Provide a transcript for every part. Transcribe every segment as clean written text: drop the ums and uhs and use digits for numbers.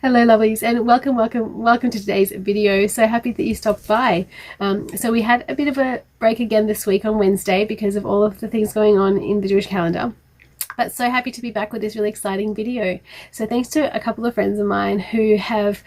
Hello lovelies, and welcome to today's video. So happy that you stopped by. So we had a bit of a break again this week on Wednesday because of all of the things going on in the Jewish calendar, but so happy to be back with this really exciting video. So thanks to a couple of friends of mine who have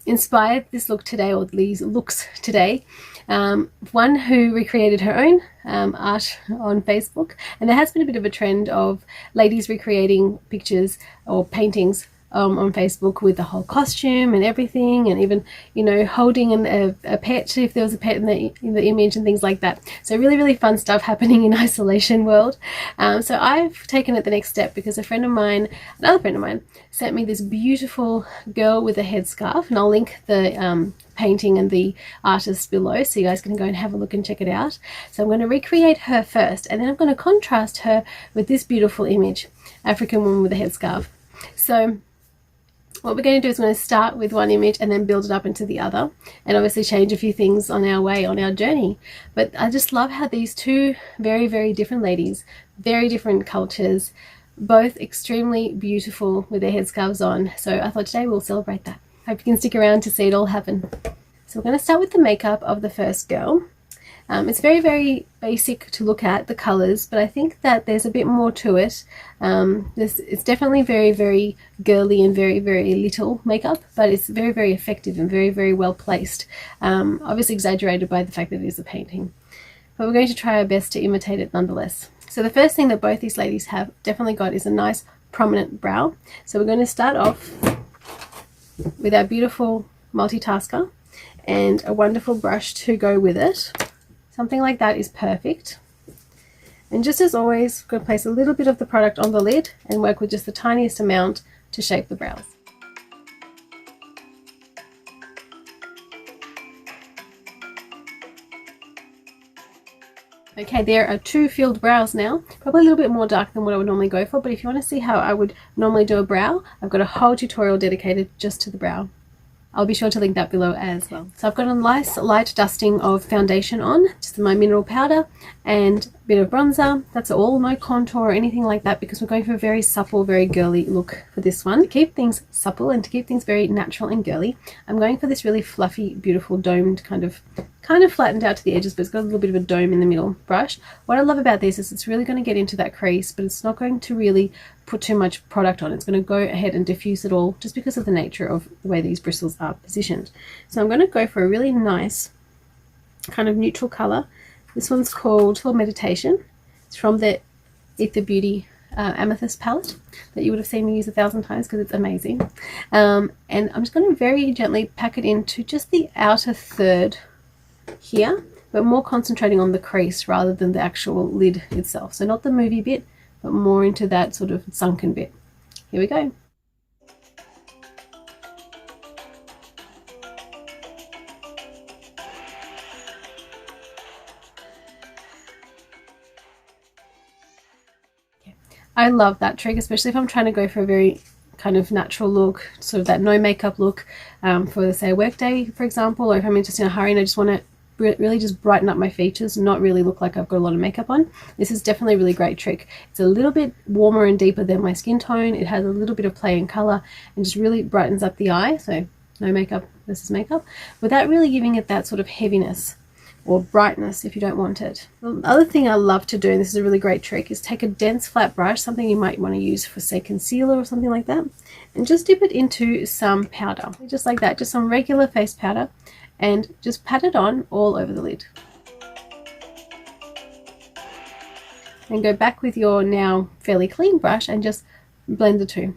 inspired this look today, or these looks today. One who recreated her own art on Facebook, and there has been a bit of a trend of ladies recreating pictures or paintings on Facebook with the whole costume and everything, and even, you know, holding a pet if there was a pet in the image and things like that. So really fun stuff happening in isolation world. So I've taken it the next step because another friend of mine sent me this beautiful girl with a headscarf, and I'll link the painting and the artist below so you guys can go and have a look and check it out. So I'm going to recreate her first, and then I'm going to contrast her with this beautiful image, African woman with a headscarf. So what we're going to do is we're going to start with one image and then build it up into the other, and obviously change a few things on our way, on our journey. But I just love how these two very different ladies, very different cultures, both extremely beautiful with their headscarves on. So I thought today we'll celebrate that. Hope you can stick around to see it all happen. So we're going to start with the makeup of the first girl. It's very basic to look at, the colors, but I think that there's a bit more to it. It's definitely very girly and very little makeup, but it's very effective and very well placed. Obviously exaggerated by the fact that it is a painting, but we're going to try our best to imitate it nonetheless. So the first thing that both these ladies have definitely got is a nice prominent brow. So we're going to start off with our beautiful multitasker and a wonderful brush to go with it. Something like that is perfect. And just as always, we're going to place a little bit of the product on the lid and work with just the tiniest amount to shape the brows. Okay, there are two filled brows now, probably a little bit more dark than what I would normally go for, but if you want to see how I would normally do a brow, I've got a whole tutorial dedicated just to the brow. I'll be sure to link that below as well. So I've got a nice light dusting of foundation on, just my mineral powder and a bit of bronzer. That's all, no contour or anything like that, because we're going for a very supple, very girly look for this one. To keep things supple and to keep things very natural and girly, I'm going for this really fluffy, beautiful domed kind of flattened out to the edges, but it's got a little bit of a dome in the middle brush. What I love about this is it's really going to get into that crease, but it's not going to really put too much product on. It's going to go ahead and diffuse it all just because of the nature of the way these bristles are positioned. So I'm going to go for a really nice kind of neutral color. This one's called Meditation. It's from the Ether Beauty amethyst palette that you would have seen me use 1,000 times because it's amazing. And I'm just going to very gently pack it into just the outer third here, but more concentrating on the crease rather than the actual lid itself. So not the movie bit, but more into that sort of sunken bit. Here we go. I love that trick, especially if I'm trying to go for a very kind of natural look, sort of that no makeup look, for say a work day, for example, or if I'm just in a hurry and I just want to really just brighten up my features, not really look like I've got a lot of makeup on. This is definitely a really great trick. It's a little bit warmer and deeper than my skin tone. It has a little bit of play in color and just really brightens up the eye. So no makeup versus makeup, without really giving it that sort of heaviness or brightness if you don't want it. The other thing I love to do, and this is a really great trick, is take a dense flat brush, something you might want to use for say concealer or something like that, and just dip it into some powder, just like that, just some regular face powder, and just pat it on all over the lid. And go back with your now fairly clean brush and just blend the two.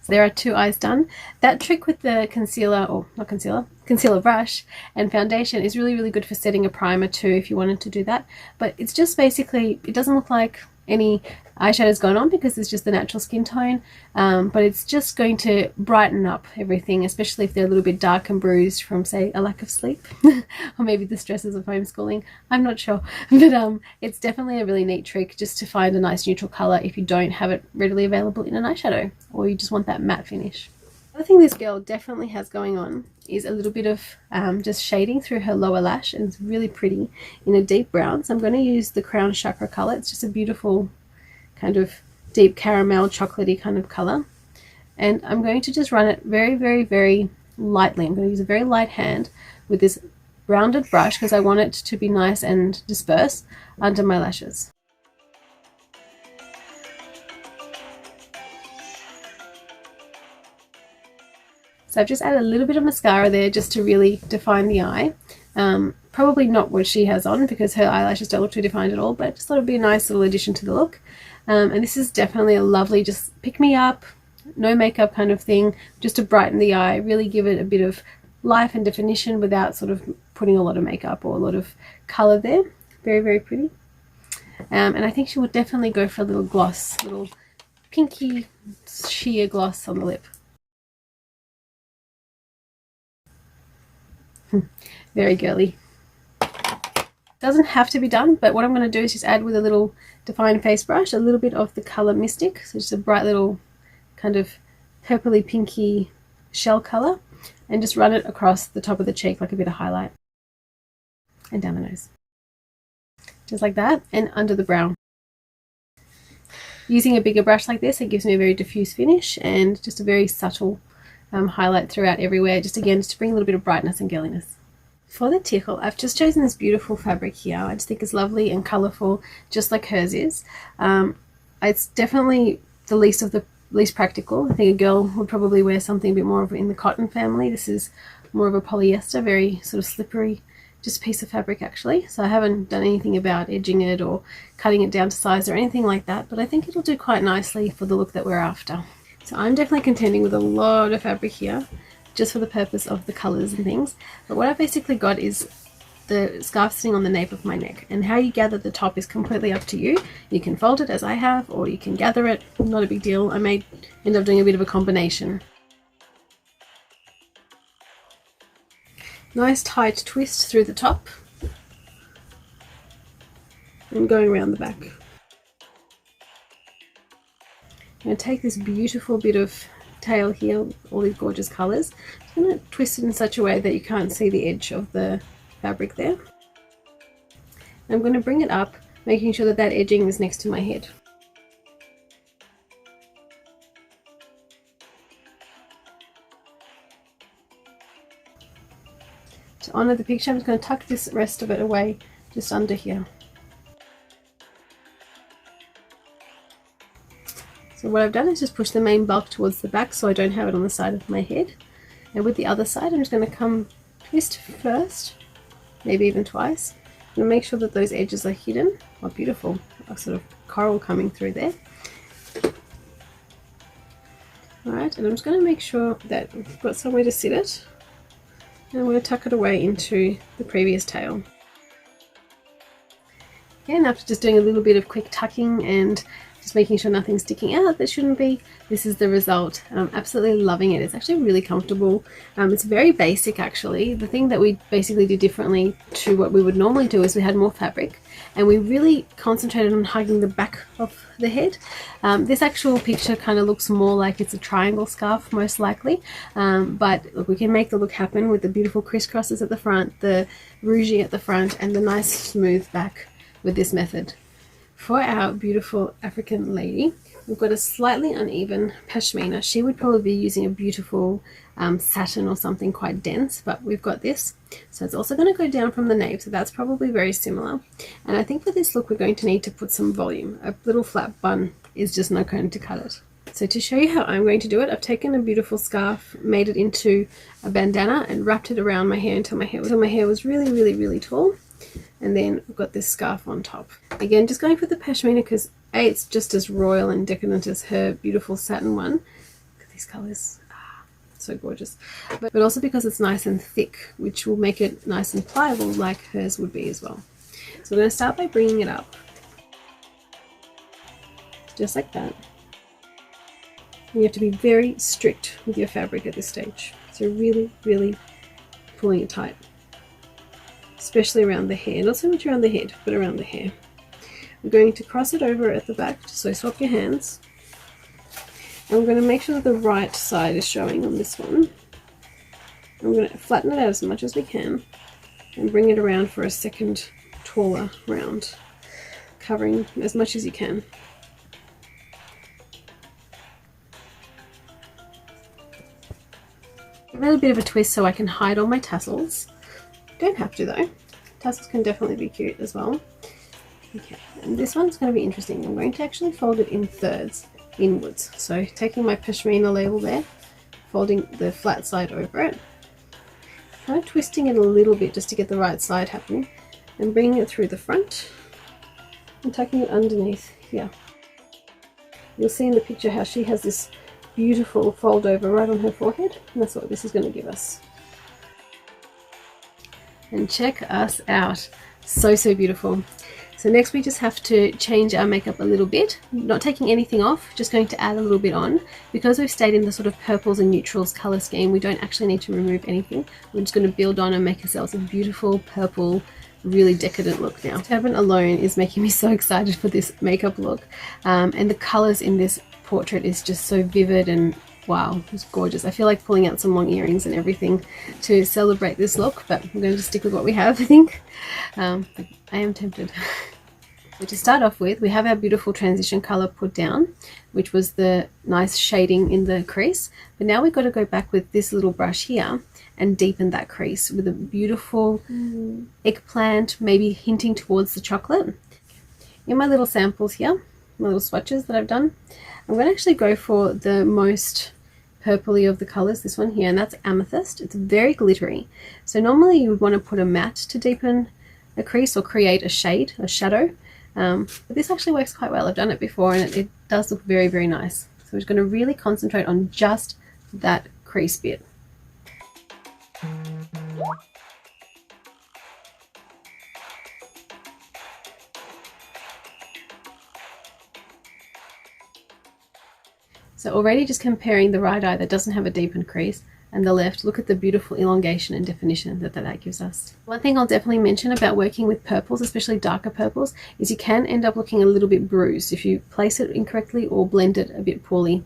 So there are two eyes done. That trick with the concealer, or not concealer, concealer brush and foundation is really good for setting a primer too if you wanted to do that. But it's just basically, it doesn't look like any eyeshadows going on because it's just the natural skin tone, but it's just going to brighten up everything, especially if they're a little bit dark and bruised from say a lack of sleep or maybe the stresses of homeschooling. I'm not sure, but it's definitely a really neat trick just to find a nice neutral color if you don't have it readily available in an eyeshadow or you just want that matte finish. The other thing this girl definitely has going on is a little bit of just shading through her lower lash, and it's really pretty in a deep brown. So I'm going to use the Crown Chakra color. It's just a beautiful kind of deep caramel chocolatey kind of color. And I'm going to just run it very, very, very lightly. I'm going to use a very light hand with this rounded brush because I want it to be nice and disperse under my lashes. So I've just added a little bit of mascara there just to really define the eye. Probably not what she has on because her eyelashes don't look too defined at all, but I just thought it'd be a nice little addition to the look. And this is definitely a lovely, just pick me up, no makeup kind of thing, just to brighten the eye, really give it a bit of life and definition without sort of putting a lot of makeup or a lot of color there. Very, very pretty. And I think she would definitely go for a little gloss, little pinky sheer gloss on the lip. Very girly. Doesn't have to be done, but what I'm going to do is just add with a little defined face brush a little bit of the color Mystic, so just a bright little kind of purpley pinky shell color, and just run it across the top of the cheek like a bit of highlight, and down the nose, just like that, and under the brow. Using a bigger brush like this, it gives me a very diffuse finish and just a very subtle highlight throughout everywhere, just again just to bring a little bit of brightness and girliness. For the tickle, I've just chosen this beautiful fabric here. I just think it's lovely and colourful, just like hers is. It's definitely the least practical. I think a girl would probably wear something a bit more of in the cotton family. This is more of a polyester, very sort of slippery, just piece of fabric actually. So I haven't done anything about edging it or cutting it down to size or anything like that, but I think it'll do quite nicely for the look that we're after. So I'm definitely contending with a lot of fabric here, just for the purpose of the colours and things. But what I've basically got is the scarf sitting on the nape of my neck, and how you gather the top is completely up to you. You can fold it as I have, or you can gather it, not a big deal. I may end up doing a bit of a combination. Nice tight twist through the top and going around the back. I'm going to take this beautiful bit of tail here, all these gorgeous colours. I'm going to twist it in such a way that you can't see the edge of the fabric there. I'm going to bring it up, making sure that that edging is next to my head. To honour the picture, I'm just going to tuck this rest of it away just under here. So what I've done is just push the main bulk towards the back so I don't have it on the side of my head. And with the other side, I'm just going to come twist first, maybe even twice. I'm going to make sure that those edges are hidden. Oh, beautiful. A sort of coral coming through there. Alright, and I'm just going to make sure that I've got somewhere to sit it. And I'm going to tuck it away into the previous tail. Again, after just doing a little bit of quick tucking and just making sure nothing's sticking out that shouldn't be, this is the result. I'm absolutely loving it. It's actually really comfortable. It's very basic actually. The thing that we basically did differently to what we would normally do is we had more fabric and we really concentrated on hugging the back of the head. This actual picture kind of looks more like it's a triangle scarf most likely, but look, we can make the look happen with the beautiful crisscrosses at the front, the rouging at the front, and the nice smooth back with this method. For our beautiful African lady, we've got a slightly uneven pashmina. She would probably be using a beautiful satin or something quite dense, but we've got this. So it's also going to go down from the nape, so that's probably very similar. And I think for this look, we're going to need to put some volume. A little flat bun is just not going to cut it. So to show you how I'm going to do it, I've taken a beautiful scarf, made it into a bandana, and wrapped it around my hair until my hair was really, really, really tall. And then we've got this scarf on top. Again, just going for the pashmina because A, it's just as royal and decadent as her beautiful satin one. Look at these colours. So gorgeous. But also because it's nice and thick, which will make it nice and pliable like hers would be as well. So we're going to start by bringing it up. Just like that. And you have to be very strict with your fabric at this stage. So really, really pulling it tight. Especially around the hair, not so much around the head, but around the hair. We're going to cross it over at the back, so swap your hands. And we're going to make sure that the right side is showing on this one. And we're going to flatten it out as much as we can and bring it around for a second taller round, covering as much as you can. Give it a bit of a twist so I can hide all my tassels. Don't have to though. Tassels can definitely be cute as well. Okay, and this one's going to be interesting. I'm going to actually fold it in thirds inwards. So taking my pashmina label there, folding the flat side over it, kind of twisting it a little bit just to get the right side happening, and bringing it through the front and tucking it underneath here. You'll see in the picture how she has this beautiful fold over right on her forehead, and that's what this is going to give us. And check us out, so beautiful. So next we just have to change our makeup a little bit, not taking anything off, just going to add a little bit on. Because we've stayed in the sort of purples and neutrals color scheme, we don't actually need to remove anything. We're just going to build on and make ourselves a beautiful purple, really decadent look now. Turban alone is making me so excited for this makeup look, and the colors in this portrait is just so vivid and wow, it's gorgeous. I feel like pulling out some long earrings and everything to celebrate this look, but I'm going to stick with what we have, I think. I am tempted. So to start off with, we have our beautiful transition color put down, which was the nice shading in the crease. But now we've got to go back with this little brush here and deepen that crease with a beautiful eggplant, maybe hinting towards the chocolate. In my little samples here, my little swatches that I've done, I'm going to actually go for the most purpley of the colors, this one here, and that's amethyst. It's very glittery. So normally you would want to put a matte to deepen a crease or create a shade, a shadow. But this actually works quite well. I've done it before and it does look very nice. So we're just going to really concentrate on just that crease bit. So already just comparing the right eye that doesn't have a deepened crease and the left, look at the beautiful elongation and definition that gives us. One thing I'll definitely mention about working with purples, especially darker purples, is you can end up looking a little bit bruised if you place it incorrectly or blend it a bit poorly.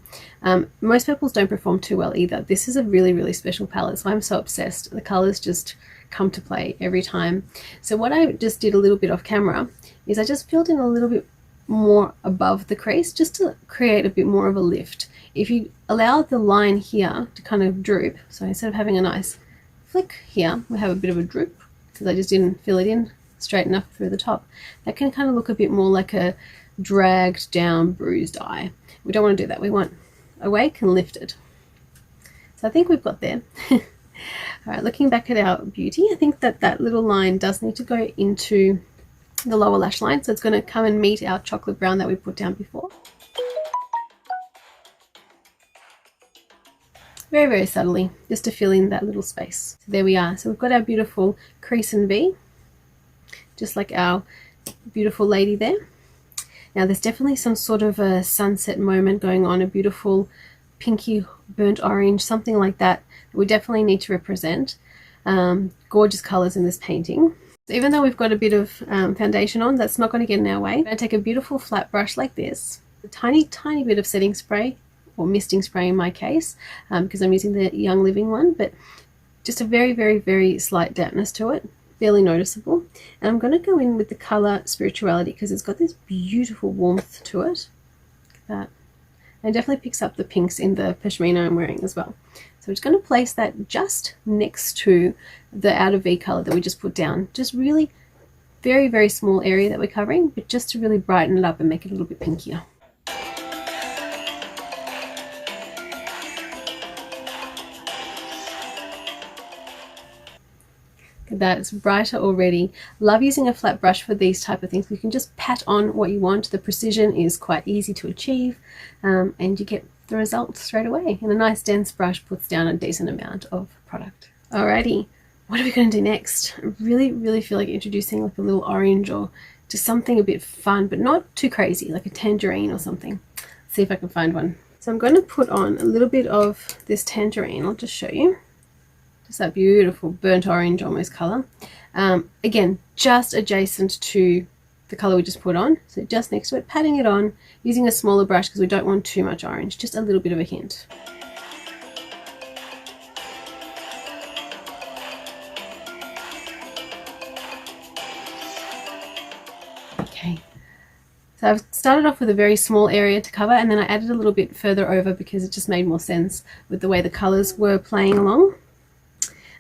Most purples don't perform too well either. This is a really special palette, so I'm so obsessed. The colors just come to play every time. So what I just did a little bit off camera is I just filled in a little bit more above the crease just to create a bit more of a lift. If you allow the line here to kind of droop, so instead of having a nice flick here, we have a bit of a droop because I just didn't fill it in straight enough through the top. That can kind of look a bit more like a dragged down bruised eye. We don't want to do that. We want awake and lifted. So I think we've got there. All right, looking back at our beauty, I think that little line does need to go into the lower lash line, so it's going to come and meet our chocolate brown that we put down before. Very subtly, just to fill in that little space. So there we are. So we've got our beautiful crease and V, just like our beautiful lady there. Now there's definitely some sort of a sunset moment going on, a beautiful pinky burnt orange, something like that we definitely need to represent. Gorgeous colors in this painting. So even though we've got a bit of foundation on, that's not going to get in our way. I'm going to take a beautiful flat brush like this, a tiny bit of setting spray, or misting spray in my case, because I'm using the Young Living one, but just a very slight dampness to it, barely noticeable. And I'm going to go in with the color Spirituality because it's got this beautiful warmth to it. Look at that. And it definitely picks up the pinks in the pashmina I'm wearing as well. So I'm just going to place that just next to the outer V color that we just put down. Just really very small area that we're covering, but just to really brighten it up and make it a little bit pinkier. That's brighter already. Love using a flat brush for these type of things. You can just pat on what you want. The precision is quite easy to achieve, and you get the result straight away. And a nice dense brush puts down a decent amount of product. Alrighty, what are we going to do next? I really feel like introducing like a little orange or just something a bit fun, but not too crazy, like a tangerine or something. Let's see if I can find one. So I'm going to put on a little bit of this tangerine. I'll just show you. Just that beautiful burnt orange almost color. Again, just adjacent to the color we just put on, so just next to it, patting it on using a smaller brush because we don't want too much orange, just a little bit of a hint. Okay, So I've started off with a very small area to cover, and then I added a little bit further over because it just made more sense with the way the colors were playing along.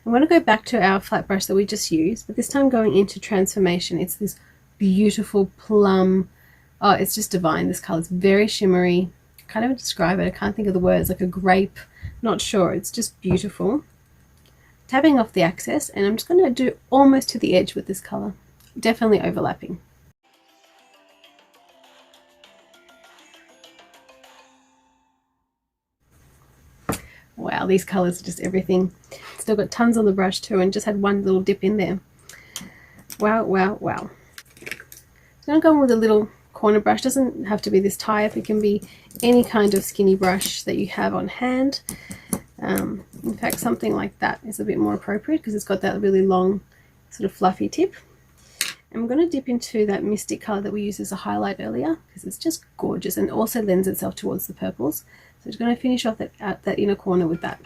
I'm going to go back to our flat brush that we just used, but this time going into Transformation. It's this beautiful plum. Oh, it's just divine. This color is very shimmery. I can't even describe it. I can't think of the words. Like a grape. Not sure. It's just beautiful. Tapping off the excess, and I'm just going to do almost to the edge with this color. Definitely overlapping. Wow, these colors are just everything. Still got tons on the brush too, and just had one little dip in there. Wow, wow, wow. I'm going to go in with a little corner brush. Doesn't have to be this tie-up. It can be any kind of skinny brush that you have on hand. In fact, something like that is a bit more appropriate because it's got that really long sort of fluffy tip. I'm going to dip into that Mystic color that we used as a highlight earlier because it's just gorgeous and also lends itself towards the purples. So I'm just going to finish off that inner corner with that.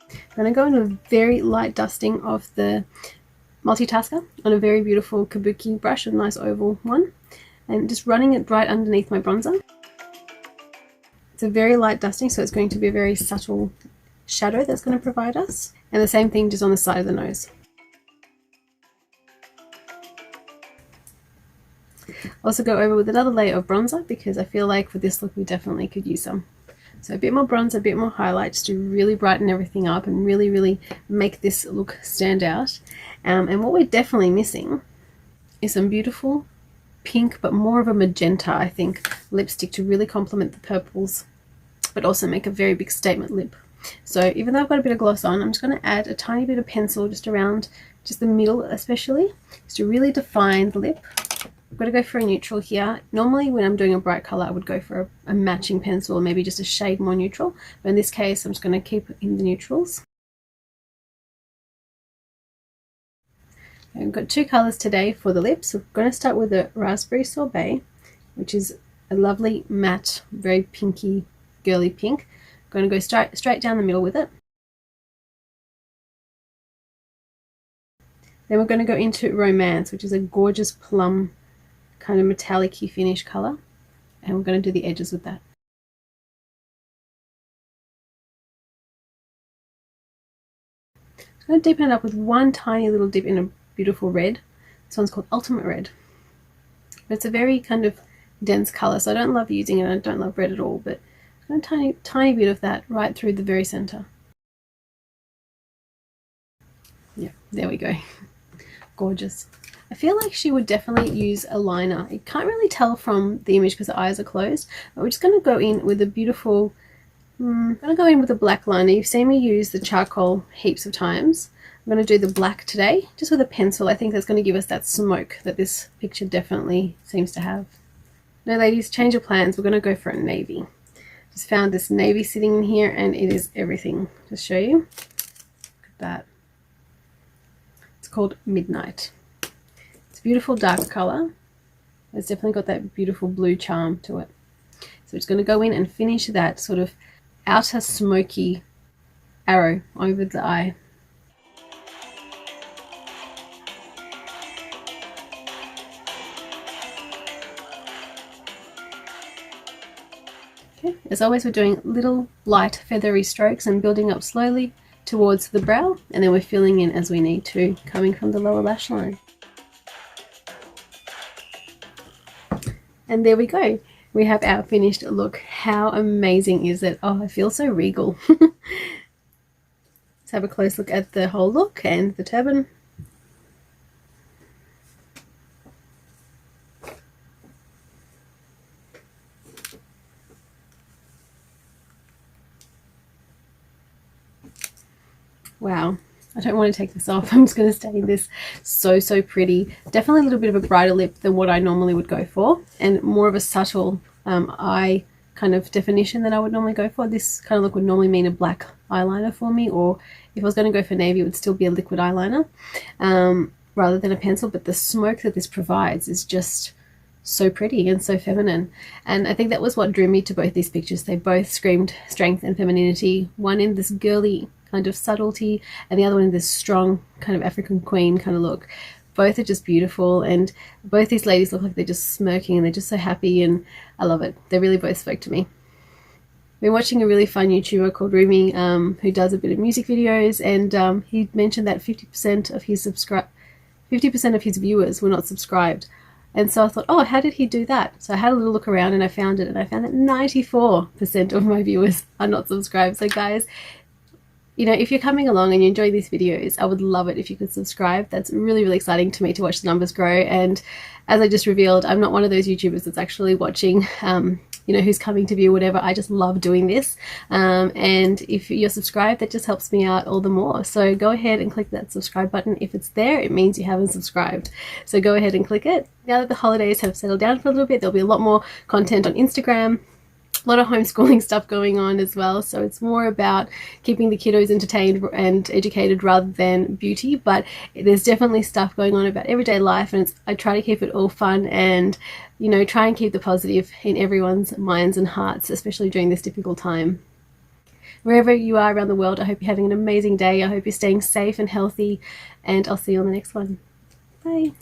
I'm going to go in with a very light dusting of the multitasker on a very beautiful kabuki brush, a nice oval one, and just running it right underneath my bronzer. It's a very light dusting, so it's going to be a very subtle shadow that's going to provide us, and the same thing just on the side of the nose. Also go over with another layer of bronzer because I feel like for this look we definitely could use some. So a bit more bronzer, a bit more highlight, just to really brighten everything up and really make this look stand out. And what we're definitely missing is some beautiful pink, but more of a magenta, I think, lipstick to really complement the purples, but also make a very big statement lip. So even though I've got a bit of gloss on, I'm just going to add a tiny bit of pencil just around just the middle especially, just to really define the lip. I'm going to go for a neutral here. Normally when I'm doing a bright color I would go for a matching pencil or maybe just a shade more neutral, but in this case I'm just going to keep in the neutrals. I've got two colors today for the lips. We're going to start with the Raspberry Sorbet, which is a lovely matte, very pinky, girly pink. I'm going to go straight down the middle with it. Then we're going to go into Romance, which is a gorgeous plum kind of metallic-y finish color, and we're going to do the edges with that. I'm going to deepen it up with one tiny little dip in a beautiful red. This one's called Ultimate Red. But it's a very kind of dense color, so I don't love using it. I don't love red at all, but I'm going to tiny bit of that right through the very center. Yeah, there we go. Gorgeous. I feel like she would definitely use a liner. You can't really tell from the image because the eyes are closed, but we're just going to go in with a beautiful, I'm going to go in with a black liner. You've seen me use the charcoal heaps of times. I'm going to do the black today, just with a pencil. I think that's going to give us that smoke that this picture definitely seems to have. Now ladies, change of plans. We're going to go for a navy. Just found this navy sitting in here and it is everything. Just show you. Look at that. It's called Midnight. It's a beautiful dark color. It's definitely got that beautiful blue charm to it. So it's going to go in and finish that sort of outer smoky arrow over the eye. Okay. As always, we're doing little light feathery strokes and building up slowly towards the brow, and then we're filling in as we need to, coming from the lower lash line. And there we go. We have our finished look. How amazing is it? Oh, I feel so regal. Let's have a close look at the whole look and the turban. Wow. I don't want to take this off. I'm just going to stay in this. So pretty. Definitely a little bit of a brighter lip than what I normally would go for, and more of a subtle eye kind of definition than I would normally go for. This kind of look would normally mean a black eyeliner for me, or if I was going to go for navy, it would still be a liquid eyeliner rather than a pencil. But the smoke that this provides is just so pretty and so feminine, and I think that was what drew me to both these pictures. They both screamed strength and femininity, one in this girly kind of subtlety, and the other one is this strong kind of African queen kind of look. Both are just beautiful, and both these ladies look like they're just smirking and they're just so happy, and I love it. They really both spoke to me. I've been watching a really fun YouTuber called Rumi, who does a bit of music videos, and he mentioned that 50% of his viewers were not subscribed. And so I thought, oh, how did he do that? So I had a little look around and I found it, and I found that 94% of my viewers are not subscribed. So guys, you know, if you're coming along and you enjoy these videos, I would love it if you could subscribe. That's really, really exciting to me to watch the numbers grow. And as I just revealed, I'm not one of those YouTubers that's actually watching, you know, who's coming to view, whatever. I just love doing this. And if you're subscribed, that just helps me out all the more. So go ahead and click that subscribe button. If it's there, it means you haven't subscribed. So go ahead and click it. Now that the holidays have settled down for a little bit, there'll be a lot more content on Instagram. A lot of homeschooling stuff going on as well, so it's more about keeping the kiddos entertained and educated rather than beauty, but there's definitely stuff going on about everyday life, and I try to keep it all fun and, you know, try and keep the positive in everyone's minds and hearts, especially during this difficult time. Wherever you are around the world, I hope you're having an amazing day. I hope you're staying safe and healthy, and I'll see you on the next one. Bye.